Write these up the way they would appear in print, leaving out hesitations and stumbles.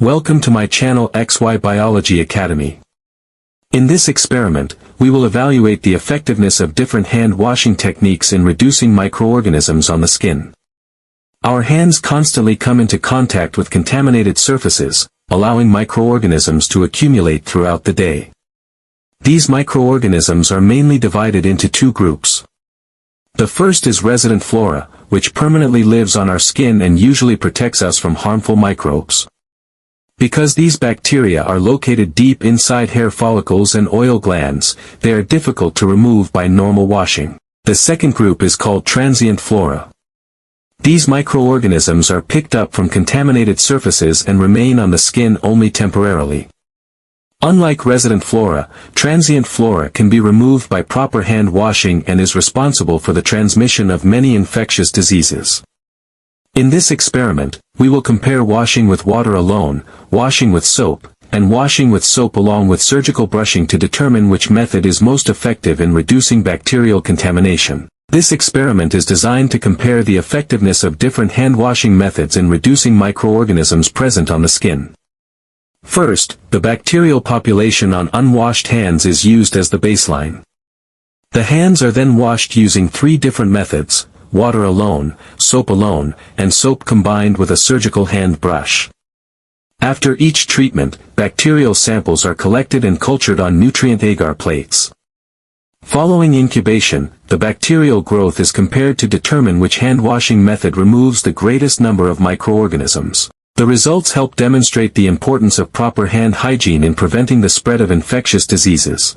Welcome to my channel XY Biology Academy. In this experiment, we will evaluate the effectiveness of different hand washing techniques in reducing microorganisms on the skin. Our hands constantly come into contact with contaminated surfaces, allowing microorganisms to accumulate throughout the day. These microorganisms are mainly divided into two groups. The first is resident flora, which permanently lives on our skin and usually protects us from harmful microbes. Because these bacteria are located deep inside hair follicles and oil glands, they are difficult to remove by normal washing. The second group is called transient flora. These microorganisms are picked up from contaminated surfaces and remain on the skin only temporarily. Unlike resident flora, transient flora can be removed by proper hand washing and is responsible for the transmission of many infectious diseases. In this experiment, we will compare washing with water alone, washing with soap, and washing with soap along with surgical brushing to determine which method is most effective in reducing bacterial contamination. This experiment is designed to compare the effectiveness of different hand washing methods in reducing microorganisms present on the skin. First, the bacterial population on unwashed hands is used as the baseline. The hands are then washed using three different methods: water alone, soap alone, and soap combined with a surgical hand brush. After each treatment, bacterial samples are collected and cultured on nutrient agar plates. Following incubation, the bacterial growth is compared to determine which hand washing method removes the greatest number of microorganisms. The results help demonstrate the importance of proper hand hygiene in preventing the spread of infectious diseases.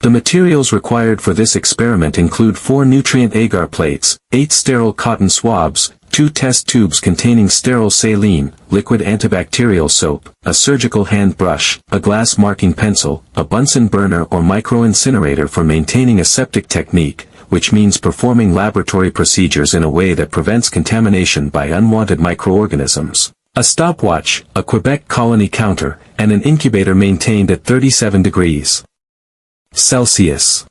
The materials required for this experiment include 4 nutrient agar plates, 8 sterile cotton swabs, 2 test tubes containing sterile saline, liquid antibacterial soap, a surgical hand brush, a glass marking pencil, a Bunsen burner or micro-incinerator for maintaining aseptic technique, which means performing laboratory procedures in a way that prevents contamination by unwanted microorganisms, a stopwatch, a Quebec colony counter, and an incubator maintained at 37 degrees Celsius.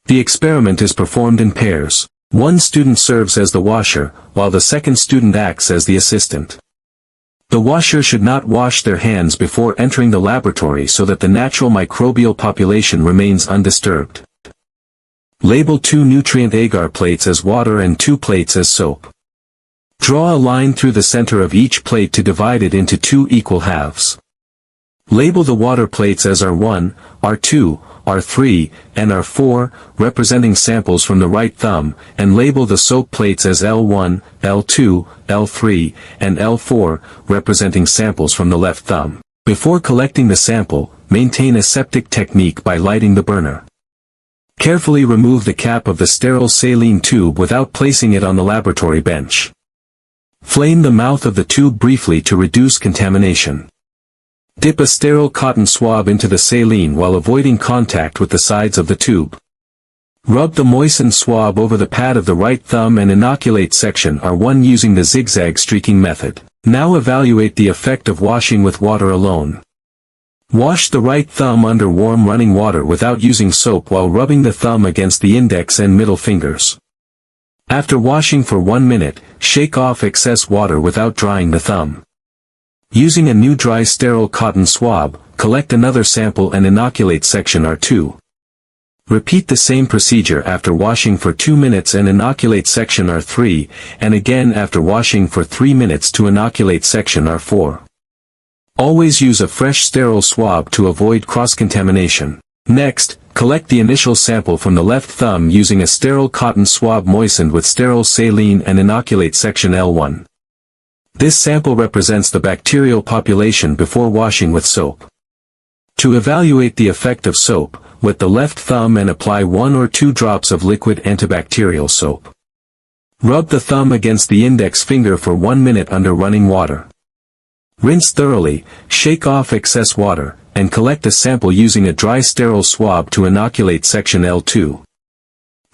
The experiment is performed in pairs. One student serves as the washer, while the second student acts as the assistant. The washer should not wash their hands before entering the laboratory so that the natural microbial population remains undisturbed. Label 2 nutrient agar plates as water and 2 plates as soap. Draw a line through the center of each plate to divide it into 2 equal halves. Label the water plates as R1, R2, R3, and R4, representing samples from the right thumb, and label the soap plates as L1, L2, L3, and L4, representing samples from the left thumb. Before collecting the sample, maintain aseptic technique by lighting the burner. Carefully remove the cap of the sterile saline tube without placing it on the laboratory bench. Flame the mouth of the tube briefly to reduce contamination. Dip a sterile cotton swab into the saline while avoiding contact with the sides of the tube. Rub the moistened swab over the pad of the right thumb and inoculate section R1 using the zigzag streaking method. Now evaluate the effect of washing with water alone. Wash the right thumb under warm running water without using soap while rubbing the thumb against the index and middle fingers. After washing for 1 minute, shake off excess water without drying the thumb. Using a new dry sterile cotton swab, collect another sample and inoculate section R2. Repeat the same procedure after washing for 2 minutes and inoculate section R3, and again after washing for 3 minutes to inoculate section R4. Always use a fresh sterile swab to avoid cross-contamination. Next, collect the initial sample from the left thumb using a sterile cotton swab moistened with sterile saline and inoculate section L1. This sample represents the bacterial population before washing with soap. To evaluate the effect of soap, wet the left thumb and apply 1 or 2 drops of liquid antibacterial soap. Rub the thumb against the index finger for 1 minute under running water. Rinse thoroughly, shake off excess water, and collect a sample using a dry sterile swab to inoculate section L2.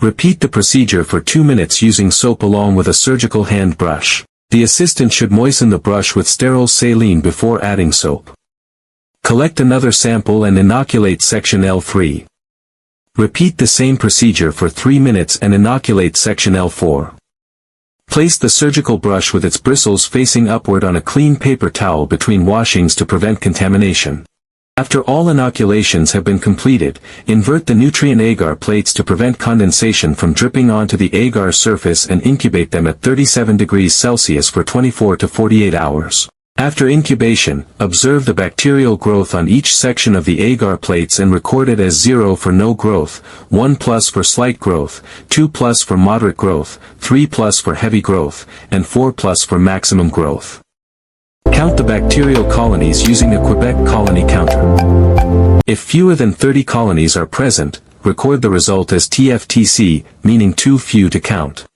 Repeat the procedure for 2 minutes using soap along with a surgical hand brush. The assistant should moisten the brush with sterile saline before adding soap. Collect another sample and inoculate section L3. Repeat the same procedure for 3 minutes and inoculate section L4. Place the surgical brush with its bristles facing upward on a clean paper towel between washings to prevent contamination. After all inoculations have been completed, invert the nutrient agar plates to prevent condensation from dripping onto the agar surface and incubate them at 37 degrees Celsius for 24 to 48 hours. After incubation, observe the bacterial growth on each section of the agar plates and record it as 0 for no growth, 1+ for slight growth, 2+ for moderate growth, 3+ for heavy growth, and 4+ for maximum growth. Count the bacterial colonies using the Quebec colony counter. If fewer than 30 colonies are present, record the result as TFTC, meaning too few to count.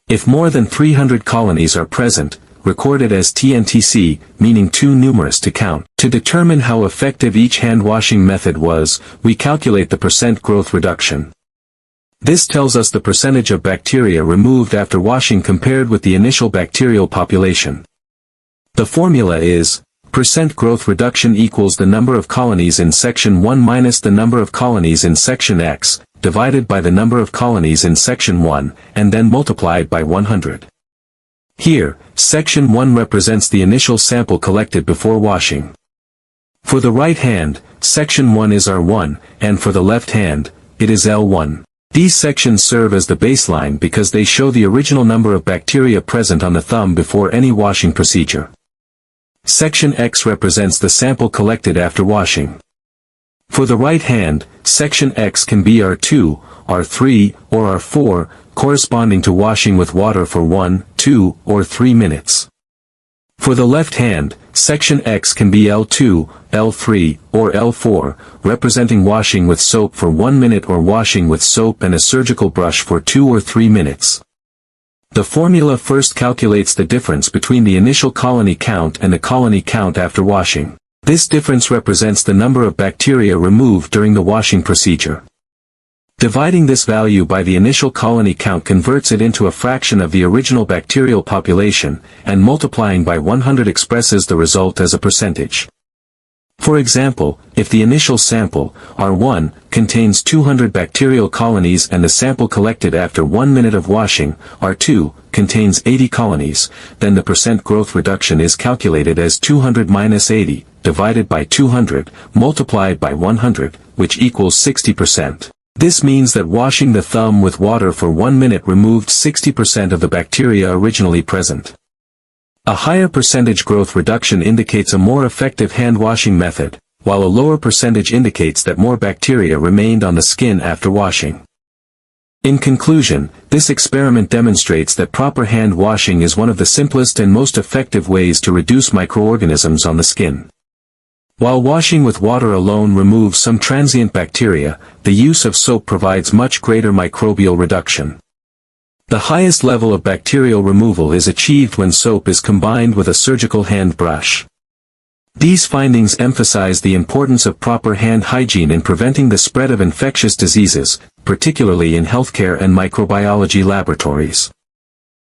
If more than 300 colonies are present, record it as TNTC, meaning too numerous to count. To determine how effective each hand washing method was, we calculate the percent growth reduction. This tells us the percentage of bacteria removed after washing compared with the initial bacterial population. The formula is, percent growth reduction equals the number of colonies in section 1 minus the number of colonies in section X, divided by the number of colonies in section 1, and then multiplied by 100. Here, section 1 represents the initial sample collected before washing. For the right hand, section 1 is R1, and for the left hand, it is L1. These sections serve as the baseline because they show the original number of bacteria present on the thumb before any washing procedure. Section X represents the sample collected after washing. For the right hand, section X can be R2, R3, or R4, corresponding to washing with water for 1, 2, or 3 minutes. For the left hand, section X can be L2, L3, or L4, representing washing with soap for 1 minute or washing with soap and a surgical brush for 2 or 3 minutes. The formula first calculates the difference between the initial colony count and the colony count after washing. This difference represents the number of bacteria removed during the washing procedure. Dividing this value by the initial colony count converts it into a fraction of the original bacterial population, and multiplying by 100 expresses the result as a percentage. For example, if the initial sample, R1, contains 200 bacterial colonies and the sample collected after 1 minute of washing, R2, contains 80 colonies, then the percent growth reduction is calculated as 200 minus 80, divided by 200, multiplied by 100, which equals 60%. This means that washing the thumb with water for 1 minute removed 60% of the bacteria originally present. A higher percentage growth reduction indicates a more effective hand washing method, while a lower percentage indicates that more bacteria remained on the skin after washing. In conclusion, this experiment demonstrates that proper hand washing is one of the simplest and most effective ways to reduce microorganisms on the skin. While washing with water alone removes some transient bacteria, the use of soap provides much greater microbial reduction. The highest level of bacterial removal is achieved when soap is combined with a surgical hand brush. These findings emphasize the importance of proper hand hygiene in preventing the spread of infectious diseases, particularly in healthcare and microbiology laboratories.